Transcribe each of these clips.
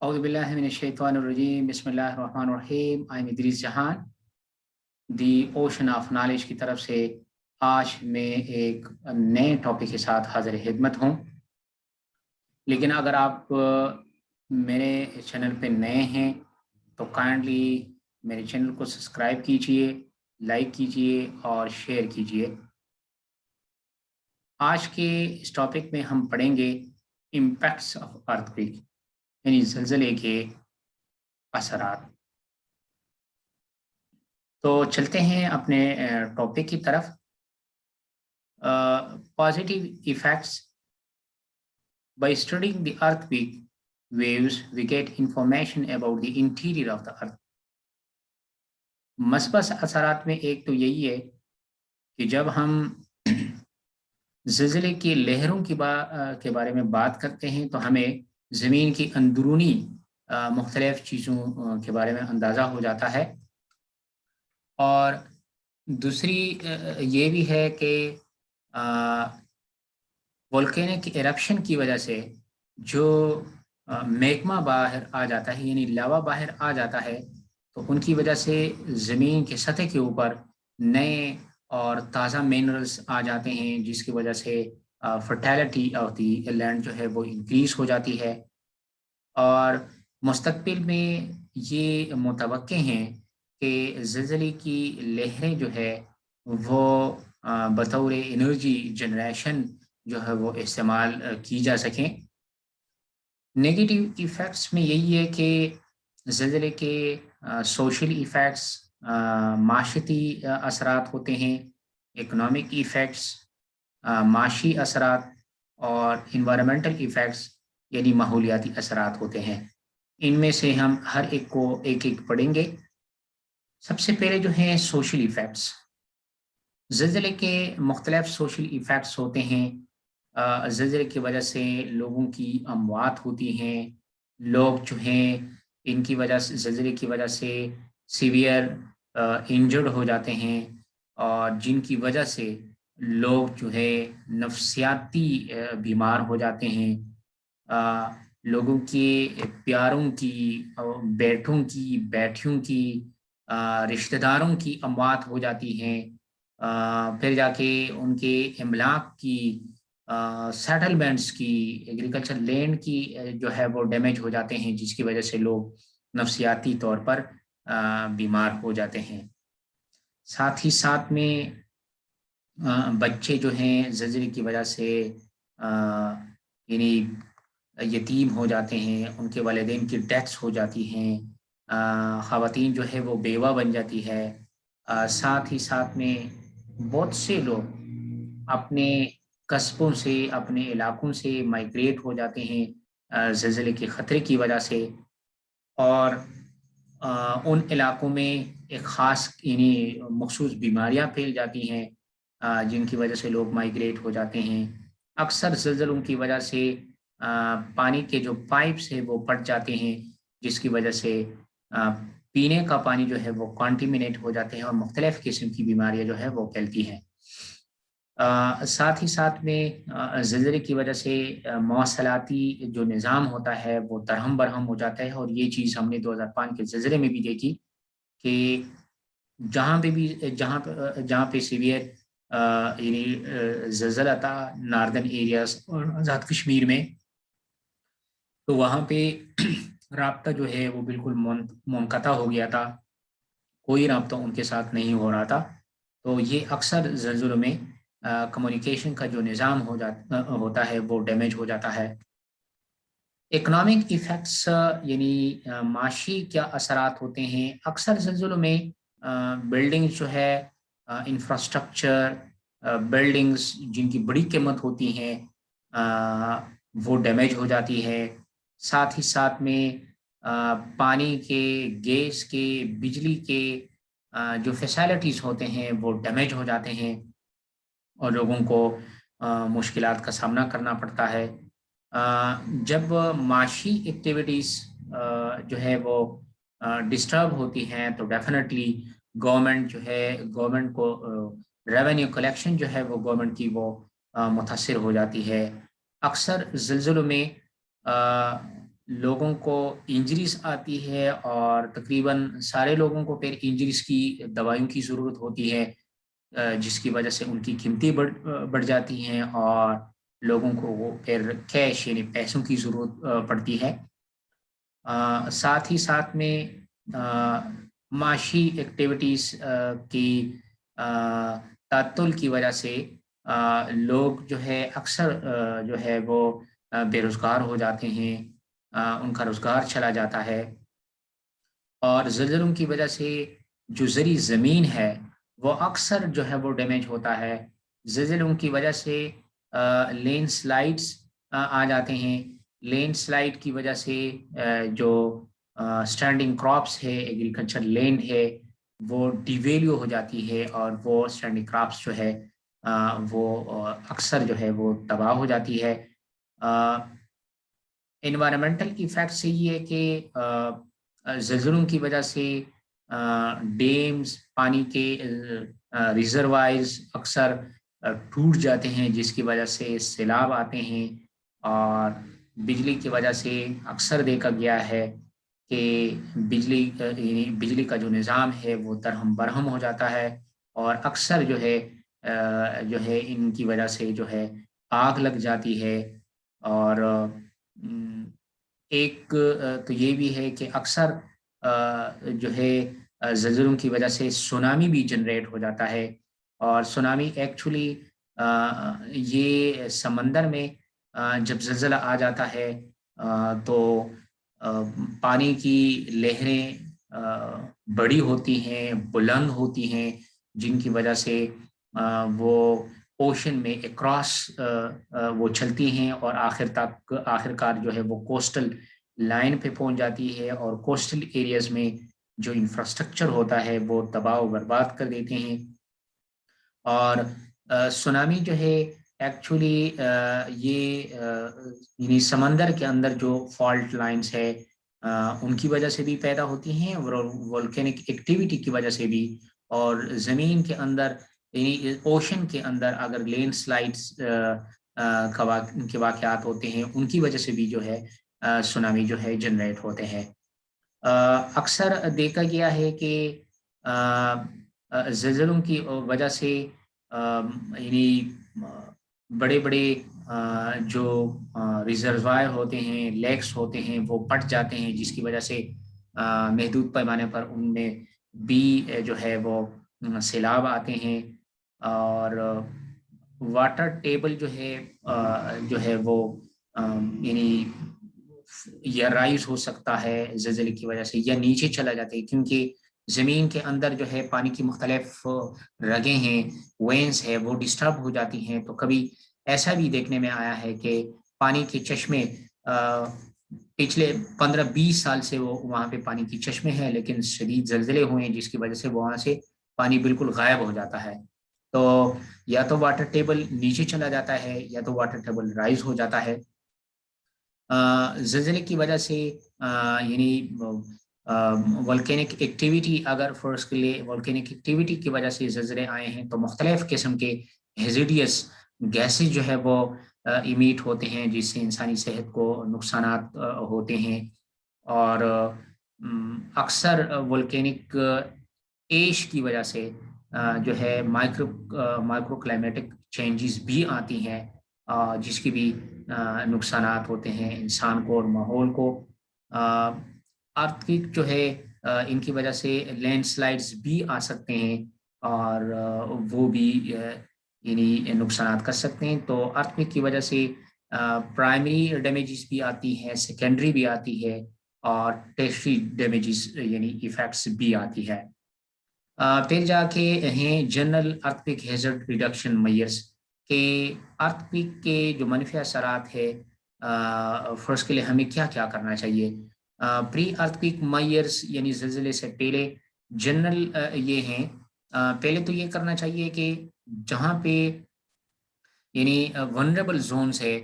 اعوذ باللہ من الشیطان الرجیم بسم اللہ الرحمن الرحیم I'm ادریس جہان دی اوشن آف نالج کی طرف سے آج میں ایک نئے ٹاپک کے ساتھ حاضر خدمت ہوں. لیکن اگر آپ میرے چینل پہ نئے ہیں تو کائنڈلی میرے چینل کو سبسکرائب کیجئے، لائک کیجئے اور شیئر کیجئے. آج کے اس ٹاپک میں ہم پڑھیں گے امپیکٹس آف ارتھکویک، یعنی زلزلے کے اثرات. تو چلتے ہیں اپنے ٹاپک کی طرف. Positive effects. By studying the earthquake waves we get information about the interior of the earth. مثبت اثرات میں ایک تو یہی ہے کہ جب ہم زلزلے کی لہروں کے بارے میں بات کرتے ہیں تو ہمیں زمین کی اندرونی مختلف چیزوں کے بارے میں اندازہ ہو جاتا ہے. اور دوسری یہ بھی ہے کہ وولکینک ایرپشن کی وجہ سے جو میگما باہر آ جاتا ہے، یعنی لاوا باہر آ جاتا ہے، تو ان کی وجہ سے زمین کے سطح کے اوپر نئے اور تازہ منرلز آ جاتے ہیں، جس کی وجہ سے فرٹیلٹی آف دی لینڈ جو ہے وہ انکریز ہو جاتی ہے. اور مستقبل میں یہ متوقع ہیں کہ زلزلے کی لہریں جو ہے وہ بطور انرجی جنریشن جو ہے وہ استعمال کی جا سکیں. نیگیٹو ایفیکٹس میں یہی ہے کہ زلزلے کے سوشل ایفیکٹس، معاشرتی اثرات ہوتے ہیں، اکنامک ایفیکٹس، معاشی اثرات، اور انوائرمنٹل ایفیکٹس یعنی ماحولیاتی اثرات ہوتے ہیں. ان میں سے ہم ہر ایک کو ایک ایک پڑھیں گے. سب سے پہلے جو ہیں سوشل ایفیکٹس. زلزلے کے مختلف سوشل ایفیکٹس ہوتے ہیں. زلزلے کی وجہ سے لوگوں کی اموات ہوتی ہیں. لوگ جو ہیں ان کی وجہ سے، زلزلے کی وجہ سے سیویئر انجرڈ ہو جاتے ہیں، اور جن کی وجہ سے لوگ جو ہے نفسیاتی بیمار ہو جاتے ہیں. لوگوں کے پیاروں کی، بیٹوں کی، بیٹھیوں کی، رشتہ داروں کی اموات ہو جاتی ہیں. پھر جا کے ان کے املاک کی، سیٹلمنٹس کی، ایگریکلچر لینڈ کی جو ہے وہ ڈیمیج ہو جاتے ہیں، جس کی وجہ سے لوگ نفسیاتی طور پر بیمار ہو جاتے ہیں. ساتھ ہی ساتھ میں بچے جو ہیں زلزلے کی وجہ سے یعنی یتیم ہو جاتے ہیں، ان کے والدین کی ڈیتھس ہو جاتی ہیں. خواتین جو ہے وہ بیوہ بن جاتی ہے. ساتھ ہی ساتھ میں بہت سے لوگ اپنے قصبوں سے، اپنے علاقوں سے مائگریٹ ہو جاتے ہیں زلزلے کے خطرے کی وجہ سے. اور ان علاقوں میں ایک خاص یعنی مخصوص بیماریاں پھیل جاتی ہیں جن کی وجہ سے لوگ مائگریٹ ہو جاتے ہیں. اکثر زلزلوں کی وجہ سے پانی کے جو پائپس ہیں وہ پھٹ جاتے ہیں، جس کی وجہ سے پینے کا پانی جو ہے وہ کانٹیمنیٹ ہو جاتے ہیں، اور مختلف قسم کی بیماریاں جو ہے وہ پھیلتی ہیں. ساتھ ہی ساتھ میں زلزلے کی وجہ سے مواصلاتی جو نظام ہوتا ہے وہ درہم برہم ہو جاتا ہے. اور یہ چیز ہم نے 2005 کے زلزلے میں بھی دیکھی کہ جہاں پہ سیویئر یعنی زلزلہ تھا ناردرن ایریاز اور آزاد کشمیر میں، تو وہاں پہ رابطہ جو ہے وہ بالکل منقطع ہو گیا تھا، کوئی رابطہ ان کے ساتھ نہیں ہو رہا تھا. تو یہ اکثر زلزلوں میں کمیونیکیشن کا جو نظام ہوتا ہے وہ ڈیمیج ہو جاتا ہے. اکنامک ایفیکٹس یعنی معاشی کیا اثرات ہوتے ہیں. اکثر زلزلوں میں بلڈنگ جو ہے، انفراسٹرکچر، بلڈنگز جن کی بڑی قیمت ہوتی ہیں وہ ڈیمیج ہو جاتی ہے. ساتھ ہی ساتھ میں پانی کے، گیس کے، بجلی کے جو فیسلٹیز ہوتے ہیں وہ ڈیمیج ہو جاتے ہیں، اور لوگوں کو مشکلات کا سامنا کرنا پڑتا ہے. جب معاشی ایکٹیویٹیز جو ہے وہ ڈسٹرب ہوتی ہیں تو ڈیفینیٹلی گورنمنٹ کو ریونیو کلیکشن جو ہے وہ گورنمنٹ کی وہ متاثر ہو جاتی ہے. اکثر زلزلوں میں لوگوں کو انجریز آتی ہے اور تقریباً سارے لوگوں کو پھر انجریز کی دوائیوں کی ضرورت ہوتی ہے، جس کی وجہ سے ان کی قیمتیں بڑھ جاتی ہیں اور لوگوں کو وہ پھر کیش یعنی پیسوں کی ضرورت پڑتی ہے۔ ساتھ ہی ساتھ میں معاشی ایکٹیویٹیز کی تعطل کی وجہ سے لوگ جو ہے اکثر جو ہے وہ بے روزگار ہو جاتے ہیں، ان کا روزگار چلا جاتا ہے، اور زلزلوں کی وجہ سے جو زرعی زمین ہے وہ اکثر جو ہے وہ ڈیمیج ہوتا ہے۔ زلزلوں کی وجہ سے لینڈ سلائڈس آ جاتے ہیں۔ لینڈ سلائڈ کی وجہ سے جو اسٹینڈنگ کراپس ہے، ایگریکلچر لینڈ ہے، وہ ڈی ویلیو ہو جاتی ہے اور وہ اسٹینڈنگ کراپس جو ہے وہ اکثر جو ہے وہ تباہ ہو جاتی ہے۔ انوائرمنٹل ایفیکٹ سے یہ ہے کہ زلزلوں کی وجہ سے ڈیمز، پانی کے ریزروائرز اکثر ٹوٹ جاتے ہیں، جس کی وجہ سے سیلاب آتے ہیں، اور بجلی کی وجہ سے اکثر دیکھا گیا ہے کہ یعنی بجلی کا جو نظام ہے وہ درہم برہم ہو جاتا ہے، اور اکثر جو ہے ان کی وجہ سے جو ہے آگ لگ جاتی ہے۔ اور ایک تو یہ بھی ہے کہ اکثر جو ہے زلزلوں کی وجہ سے سونامی بھی جنریٹ ہو جاتا ہے، اور سونامی ایکچولی یہ سمندر میں جب زلزلہ آ جاتا ہے تو پانی کی لہریں بڑی ہوتی ہیں، بلند ہوتی ہیں، جن کی وجہ سے وہ اوشن میں اکراس وہ چلتی ہیں اور آخر کار جو ہے وہ کوسٹل لائن پہ پہنچ جاتی ہے، اور کوسٹل ایریاز میں جو انفراسٹرکچر ہوتا ہے وہ تباہ و برباد کر دیتے ہیں۔ اور سونامی جو ہے ایکچولی یہ یعنی سمندر کے اندر جو فالٹ لائنز ہے ان کی وجہ سے بھی پیدا ہوتی ہیں، اور والکینک ایکٹیویٹی کی وجہ سے بھی، اور زمین کے اندر یعنی اوشن کے اندر اگر لینڈ سلائڈس کے واقعات ہوتے ہیں ان کی وجہ سے بھی جو ہے سونامی جو ہے جنریٹ ہوتے ہیں۔ اکثر دیکھا گیا ہے کہ زلزلوں کی وجہ سے یعنی بڑے بڑے جو ریزروائر ہوتے ہیں، لیکس ہوتے ہیں، وہ پٹ جاتے ہیں، جس کی وجہ سے محدود پیمانے پر ان میں بھی جو ہے وہ سیلاب آتے ہیں، اور واٹر ٹیبل جو ہے وہ یعنی یا رائز ہو سکتا ہے زلزلے کی وجہ سے، یا نیچے چلا جاتا ہے، کیونکہ زمین کے اندر جو ہے پانی کی مختلف رگیں ہیں، وینز ہے، وہ ڈسٹرب ہو جاتی ہیں۔ تو کبھی ایسا بھی دیکھنے میں آیا ہے کہ پانی کے چشمے پچھلے 15-20 سال سے وہ وہاں پہ پانی کی چشمے ہیں، لیکن شدید زلزلے ہوئے ہیں جس کی وجہ سے وہاں سے پانی بالکل غائب ہو جاتا ہے۔ تو یا تو واٹر ٹیبل نیچے چلا جاتا ہے یا تو واٹر ٹیبل رائز ہو جاتا ہے۔ زلزلے کی وجہ سے یعنی والکینک ایکٹیویٹی، اگر فرض کے لیے والکینک ایکٹیویٹی کی وجہ سے زلزلے آئے ہیں تو مختلف قسم کے ہیزیڈیس گیسز جو ہے وہ ایمیٹ ہوتے ہیں، جس سے انسانی صحت کو نقصانات ہوتے ہیں، اور اکثر والکینک ایش کی وجہ سے جو ہے مائکرو کلائمیٹک چینجز بھی آتی ہیں، جس کی بھی نقصانات ہوتے ہیں انسان کو اور ماحول کو۔ ارتھکویک جو ہے ان کی وجہ سے لینڈ سلائڈز بھی آ سکتے ہیں، اور وہ بھی یعنی نقصانات کر سکتے ہیں۔ تو ارتھکویک کی وجہ سے پرائمری ڈیمیجز بھی آتی ہے، سیکنڈری بھی آتی ہے، اور ٹیرشری ڈیمیجز یعنی ایفیکٹس بھی آتی ہے۔ پھر جا کے ہیں general earthquake hazard reduction measures, کہ ارتھکویک کے جو منفی اثرات ہے فرض کے لیے ہمیں کیا کیا کرنا چاہیے۔ پری ارتھکویک میئرز یعنی زلزلے سے پہلے جنرل یہ ہیں، پہلے تو یہ کرنا چاہیے کہ جہاں پہ یعنی ونریبل زونز ہے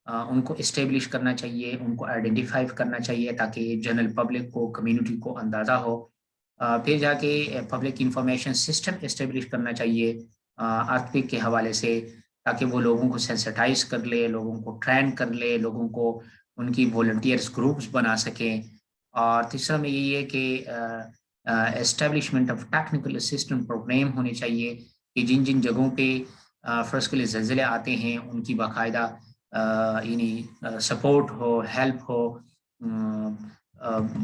ان کو اسٹیبلش کرنا چاہیے، ان کو آئیڈینٹیفائی کرنا چاہیے تاکہ جنرل پبلک کو، کمیونٹی کو اندازہ ہو۔ پھر جا کے پبلک انفارمیشن سسٹم اسٹیبلش کرنا چاہیے ارتھکویک کے حوالے سے، تاکہ وہ لوگوں کو سینسٹائز کر لے، لوگوں کو ٹرین کر لے، لوگوں کو ان کی والنٹیئرس گروپس بنا سکیں. اور تیسرا میں یہی ہے کہ establishment of technical assistant program ہونے چاہیے کہ جن جن جگہوں پہ فرض کے لیے زلزلے آتے ہیں ان کی باقاعدہ یعنی سپورٹ ہو، ہیلپ ہو،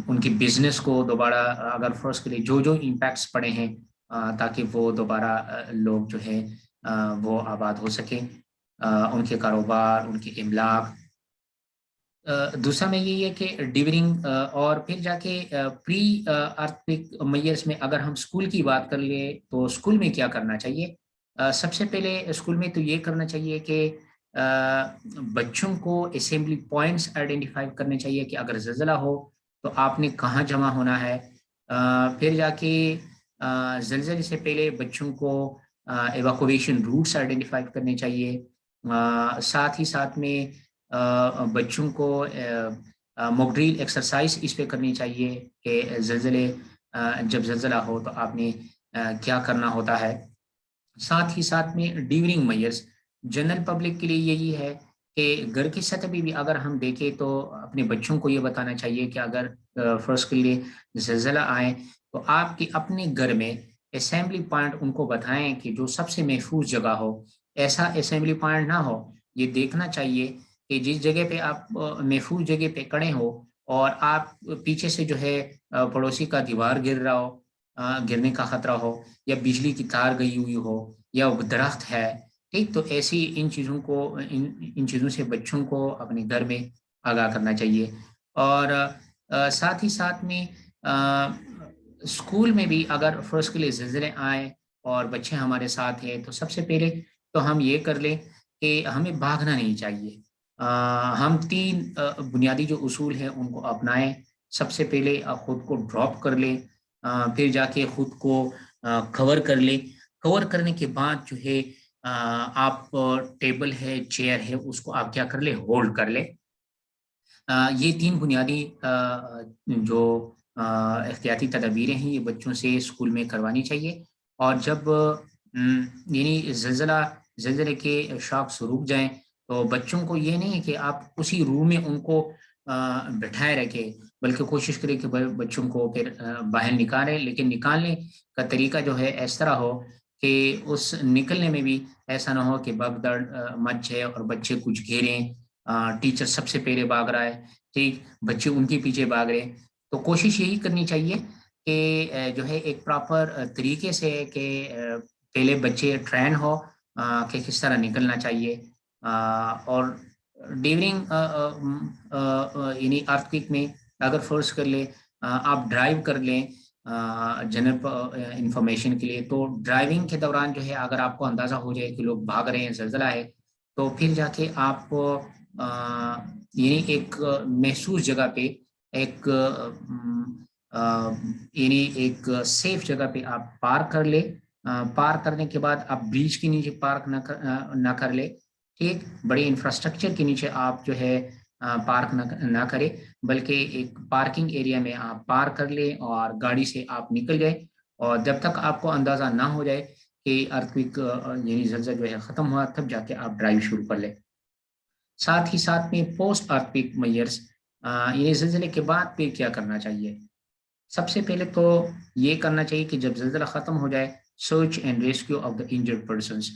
ان کی بزنس کو دوبارہ اگر فرض کے لیے جو جو امپیکٹس پڑے ہیں تاکہ وہ دوبارہ لوگ جو ہے وہ آباد ہو سکیں، ان کے کاروبار، ان کے املاک. دوسرا میں یہی ہے کہ ڈیورنگ اور پھر جا کے پری ارتھکویک میئرس میں اگر ہم اسکول کی بات کر لیں تو اسکول میں کیا کرنا چاہیے. سب سے پہلے اسکول میں تو یہ کرنا چاہیے کہ بچوں کو اسمبلی پوائنٹس آئیڈینٹیفائی کرنے چاہیے کہ اگر زلزلہ ہو تو آپ نے کہاں جمع ہونا ہے. پھر جا کے زلزلے سے پہلے بچوں کو ایواکویشن روٹس آئیڈینٹیفائی کرنے چاہیے. ساتھ ہی ساتھ میں بچوں کو موک ڈرل ایکسرسائز اس پہ کرنی چاہیے کہ جب زلزلہ ہو تو آپ نے کیا کرنا ہوتا ہے. ساتھ ہی ساتھ میں ڈیورنگ میئرس جنرل پبلک کے لیے یہی ہے کہ گھر کی سطح پہ بھی اگر ہم دیکھیں تو اپنے بچوں کو یہ بتانا چاہیے کہ اگر فرض کے لیے زلزلہ آئے تو آپ کے اپنے گھر میں اسمبلی پوائنٹ ان کو بتائیں کہ جو سب سے محفوظ جگہ ہو. ایسا اسمبلی پوائنٹ نہ ہو، یہ دیکھنا چاہیے کہ جس جگہ پہ آپ محفوظ جگہ پہ کھڑے ہو اور آپ پیچھے سے جو ہے پڑوسی کا دیوار گر رہا ہو، گرنے کا خطرہ ہو، یا بجلی کی تار گئی ہوئی ہو، یا درخت ہے، ٹھیک، تو ایسی ان چیزوں سے بچوں کو اپنے گھر میں آگاہ کرنا چاہیے. اور ساتھ ہی ساتھ میں اسکول میں بھی اگر فرض کے لیے زلزلے آئیں اور بچے ہمارے ساتھ ہیں تو سب سے پہلے تو ہم یہ کر لیں کہ ہمیں بھاگنا نہیں چاہیے. ہم 3 بنیادی جو اصول ہیں ان کو اپنائیں. سب سے پہلے خود کو ڈراپ کر لیں، پھر جا کے خود کو کور کر لیں. کور کرنے کے بعد جو ہے آپ ٹیبل ہے، چیئر ہے، اس کو آپ کیا کر لیں، ہولڈ کر لیں. یہ 3 بنیادی جو احتیاطی تدابیریں ہیں یہ بچوں سے اسکول میں کروانی چاہیے. اور جب یعنی زلزلے کے شاکس رک جائیں تو بچوں کو یہ نہیں ہے کہ آپ اسی روم میں ان کو بٹھائے رکھیں، بلکہ کوشش کریں کہ بچوں کو پھر باہر نکالیں، لیکن نکالنے کا طریقہ جو ہے اس طرح ہو کہ اس نکلنے میں بھی ایسا نہ ہو کہ بھگدڑ مچ ہے اور بچے کچھ گھیریں، ٹیچر سب سے پہلے بھاگ رہا ہے، ٹھیک، بچے ان کے پیچھے بھاگ رہے ہیں. تو کوشش یہی کرنی چاہیے کہ جو ہے ایک پراپر طریقے سے کہ پہلے بچے ٹرین ہو کہ کس طرح نکلنا چاہیے. اور ڈیورنگ یعنی ارتھکویک میں اگر فرض کر لیں آپ ڈرائیو کر لیں جنرل انفارمیشن کے لیے، تو ڈرائیونگ کے دوران جو ہے اگر آپ کو اندازہ ہو جائے کہ لوگ بھاگ رہے ہیں، زلزلہ ہے، تو پھر جا کے آپ یعنی ایک محسوس جگہ پہ ایک یعنی ایک سیف جگہ پہ آپ پارک کر لیں. پارک کرنے کے بعد آپ برج کے نیچے پارک نہ کر لیں، ٹھیک، بڑے انفراسٹرکچر کے نیچے آپ جو ہے پارک نہ کریں، بلکہ ایک پارکنگ ایریا میں آپ پارک کر لیں اور گاڑی سے آپ نکل جائیں. اور جب تک آپ کو اندازہ نہ ہو جائے کہ ارتھکویک یعنی زلزلہ جو ہے ختم ہوا، تب جا کے آپ ڈرائیو شروع کر لیں. ساتھ ہی ساتھ میں پوسٹ ارتھکویک میئرس یعنی زلزلے کے بعد پہ کیا کرنا چاہیے. سب سے پہلے تو یہ کرنا چاہیے کہ جب زلزلہ ختم ہو جائے، search and rescue of the injured persons.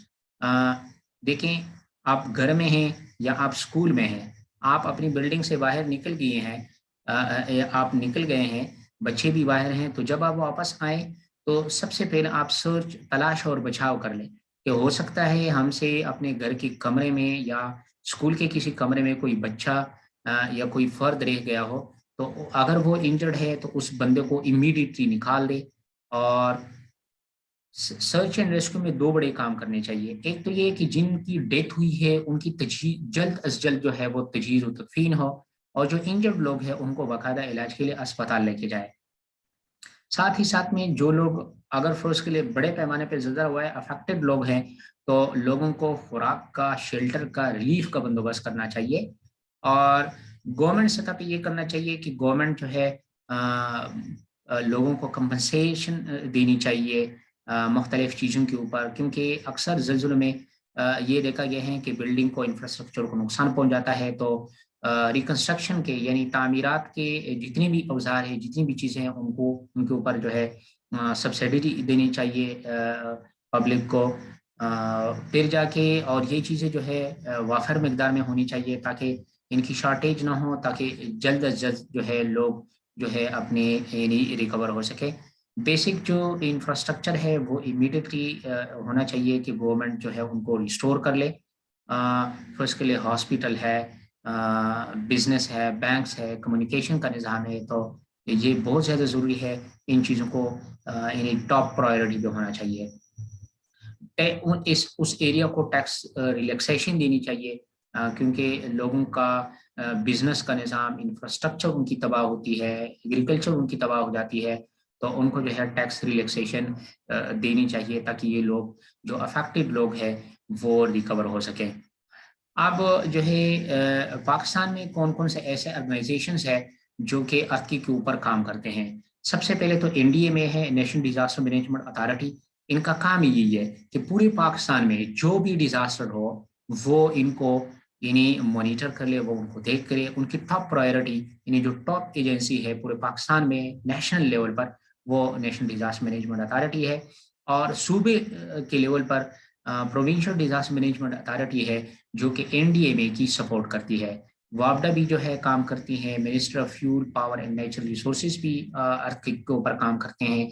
دیکھیں آپ گھر میں ہیں یا آپ اسکول میں ہیں، آپ اپنی بلڈنگ سے باہر نکل گئے ہیں، آپ نکل گئے ہیں، بچے بھی باہر ہیں، تو جب آپ واپس آئیں تو سب سے پہلے آپ سرچ، تلاش اور بچاؤ کر لیں کہ ہو سکتا ہے ہم سے اپنے گھر کے کمرے میں یا اسکول کے کسی کمرے میں کوئی بچہ یا کوئی فرد رہ گیا ہو. تو اگر وہ انجرڈ ہے تو اس بندے کو امیڈیٹلی نکال دے. اور سرچ اینڈ ریسکیو میں 2 بڑے کام کرنے چاہیے. ایک تو یہ کہ جن کی ڈیتھ ہوئی ہے ان کی جلد از جلد جو ہے وہ تجہیز و تدفین ہو، اور جو انجرڈ لوگ ہیں ان کو باقاعدہ علاج کے لیے اسپتال لے کے جائے. ساتھ ہی ساتھ میں جو لوگ اگر فرض کے لیے بڑے پیمانے پہ زلزلہ ہوا ہے، افیکٹڈ لوگ ہیں، تو لوگوں کو خوراک کا، شیلٹر کا، ریلیف کا بندوبست کرنا چاہیے. اور گورنمنٹ سطح پہ یہ کرنا چاہیے کہ گورنمنٹ جو ہے لوگوں کو کمپنسیشن دینی چاہیے مختلف چیزوں کے اوپر، کیونکہ اکثر زلزلوں میں یہ دیکھا گیا ہے کہ بلڈنگ کو انفراسٹرکچر کو نقصان پہنچ جاتا ہے تو ریکنسٹرکشن کے یعنی تعمیرات کے جتنے بھی اوزار ہیں جتنی بھی چیزیں ہیں ان کے اوپر جو ہے سبسڈی دینی چاہیے پبلک کو، پھر جا کے اور یہ چیزیں جو ہے وافر مقدار میں ہونی چاہیے تاکہ ان کی شارٹیج نہ ہو، تاکہ جلد از جلد جو ہے لوگ جو ہے اپنے یعنی ریکور ہو سکے۔ بیسک جو انفراسٹرکچر ہے وہ امیڈیٹلی ہونا چاہیے کہ گورنمنٹ جو ہے ان کو ریسٹور کر لے۔ پھر اس کے لیے ہاسپٹل ہے، بزنس ہے، بینکس ہے، کمیونیکیشن کا نظام ہے، تو یہ بہت زیادہ ضروری ہے۔ ان چیزوں کو یعنی ٹاپ پرائیورٹی پہ ہونا چاہیے۔ اس ایریا کو ٹیکس ریلیکسیشن دینی چاہیے، کیونکہ لوگوں کا بزنس کا نظام، انفراسٹرکچر ان کی تباہ ہوتی ہے، ایگریکلچر ان کی تباہ ہو جاتی ہے، تو ان کو جو ہے ٹیکس ریلیکسیشن دینی چاہیے تاکہ یہ لوگ جو افیکٹڈ لوگ ہیں وہ ریکور ہو سکیں۔ اب جو ہے پاکستان میں کون کون سے ایسے آرگنائزیشنز ہیں جو کہ ارتھ کے اوپر کام کرتے ہیں؟ سب سے پہلے تو NDA میں ہے، نیشنل ڈیزاسٹر مینجمنٹ اتھارٹی۔ ان کا کام یہی ہے کہ پورے پاکستان میں جو بھی ڈیزاسٹر ہو وہ ان کو یعنی مانیٹر کر لے، وہ ان کو دیکھ کرے۔ ان کی ٹاپ پرائیورٹی یعنی جو ٹاپ ایجنسی ہے پورے پاکستان میں نیشنل لیول پر وہ نیشنل ڈیزاسٹر مینجمنٹ اتھارٹی ہے، اور صوبے کے لیول پر پروونشل ڈیزاسٹر مینجمنٹ اتھارٹی ہے جو کہ NDA میں کی سپورٹ کرتی ہے۔ وابڈا بھی جو ہے کام کرتی ہیں، minister of fuel power and natural resources بھی ارتھ کے اوپر کام کرتے ہیں،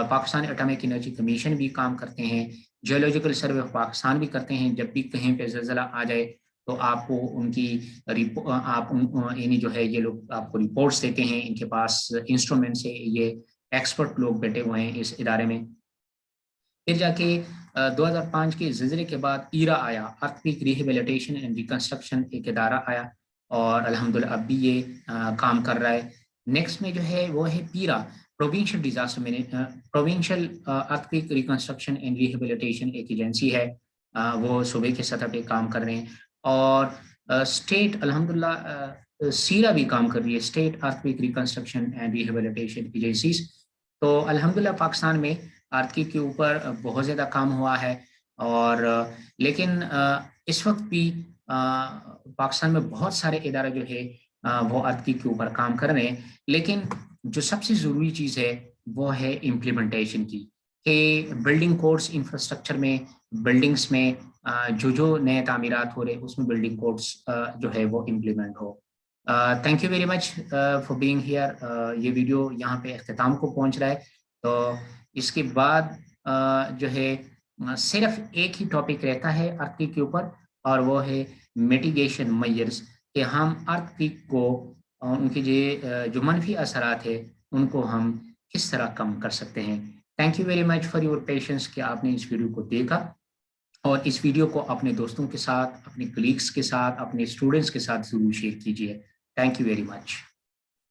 پاکستان ایٹمک انرجی کمیشن بھی کام کرتے ہیں، جیولوجیکل سروے آف پاکستان بھی کرتے ہیں۔ جب بھی کہیں پہ زلزلہ آ جائے تو آپ کو ان کی یعنی جو ہے یہ لوگ آپ کو رپورٹس دیتے ہیں، ان کے پاس انسٹرومنٹس ہے، یہ ایکسپرٹ لوگ بیٹھے ہوئے ہیں اس ادارے میں۔ پھر جا کے 2005 کے زلزلے کے بعد ایرا آیا، ارتھکویک ریہیبلیٹیشن اینڈ ریکنسٹرکشن ایک ادارہ آیا، اور الحمدللہ اب بھی یہ کام کر رہا ہے۔ نیکسٹ میں جو ہے وہ ہے پیرا، provincial disaster provincial earthquake reconstruction and rehabilitation ایک ایجنسی ہے، وہ صوبے کے سطح پہ کام کر رہے ہیں۔ اور اسٹیٹ الحمدللہ سیرا بھی کام کر رہی ہے، state earthquake reconstruction and rehabilitation agencies. تو الحمدللہ پاکستان میں ارتھکویک کے اوپر بہت زیادہ کام ہوا ہے، اور لیکن اس وقت بھی پاکستان میں بہت سارے ادارے جو ہے وہ ارتھکویک کے اوپر کام کر رہے ہیں، لیکن جو سب سے ضروری چیز ہے وہ ہے امپلیمنٹیشن کی، کہ بلڈنگ کوڈس انفراسٹرکچر میں، بلڈنگس میں جو نئے تعمیرات ہو رہے ہیں اس میں بلڈنگ کوڈس جو ہے وہ implement who. Thank you very much for being here. یہ ویڈیو یہاں پہ اختتام کو پہنچ رہا ہے، تو اس کے بعد جو ہے صرف ایک ہی ٹاپک رہتا ہے ارتھکویک کے اوپر، اور وہ ہے میٹیگیشن میئرز، کہ ہم ارتھکویک کو ان کے جو منفی اثرات ہیں ان کو ہم کس طرح کم کر سکتے ہیں۔ Thank you very much for your patience کہ آپ نے اس ویڈیو کو دیکھا، اور اس ویڈیو کو اپنے دوستوں کے ساتھ، اپنے کلیگس کے ساتھ، اپنے اسٹوڈنٹس کے ساتھ ضرور شیئر کیجیے۔ Thank you very much.